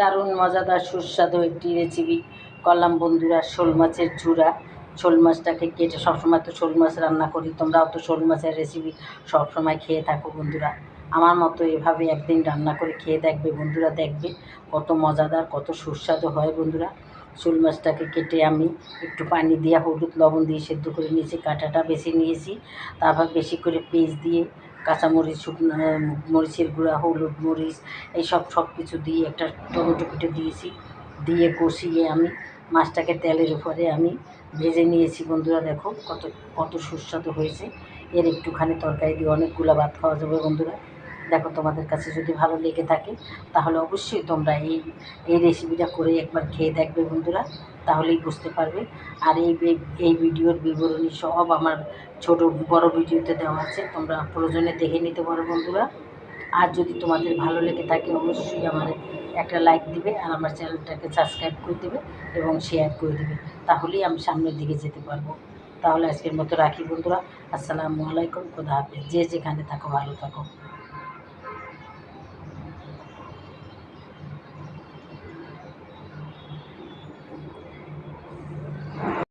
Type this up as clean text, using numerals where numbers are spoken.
দারুণ মজাদার সুস্বাদু একটি রেসিপি করলাম বন্ধুরা। শোল মাছের ঝুরা। শোল মাছটাকে কেটে, সবসময় তো শোল মাছ রান্না করি, তোমরাও তো শোল মাছের রেসিপি সবসময় খেয়ে থাকো বন্ধুরা। আমার মতো এভাবে একদিন রান্না করে খেয়ে দেখবে বন্ধুরা, দেখবে কত মজাদার, কত সুস্বাদু হয় বন্ধুরা। শোল মাছটাকে কেটে আমি একটু পানি দিয়ে হলুদ লবণ দিয়ে সেদ্ধ করে নিয়েছি, কাঁটাটা বেছে নিয়েছি। তারপর বেশি করে পেঁয়াজ দিয়ে, কাঁচামরিচ, শুকনো মরিচের গুঁড়া, হলুদ, মরিচ এইসব সব কিছু দিয়ে একটা টমেটো কেটে দিয়েছি, দিয়ে কষিয়ে আমি মাছটাকে তেলের উপরে আমি ভেজে নিয়েছি বন্ধুরা। দেখো কত কত সুস্বাদু হয়েছে। এর একটুখানি তরকারি দিয়ে অনেকগুলো ভাত খাওয়া যাবে বন্ধুরা। দেখো, তোমাদের কাছে যদি ভালো লেগে থাকে তাহলে অবশ্যই তোমরা এই রেসিপিটা করে একবার খেয়ে দেখবে বন্ধুরা, তাহলেই বুঝতে পারবে। আর এই ভিডিওর বিবরণী সব আমার ছোট বড় ভিডিওতে দেওয়া আছে, তোমরা প্রয়োজনে দেখে নিতে পারো বন্ধুরা। আর যদি তোমাদের ভালো লেগে থাকে অবশ্যই আমার একটা লাইক দিবে, আর আমার চ্যানেলটাকে সাবস্ক্রাইব করে দেবে এবং শেয়ার করে দেবে, তাহলেই আমি সামনের দিকে যেতে পারবো। তাহলে আজকের মতো রাখি বন্ধুরা। আসসালামু আলাইকুম, খোদা হাফেজ। যে যেখানে থাকো ভালো থাকো।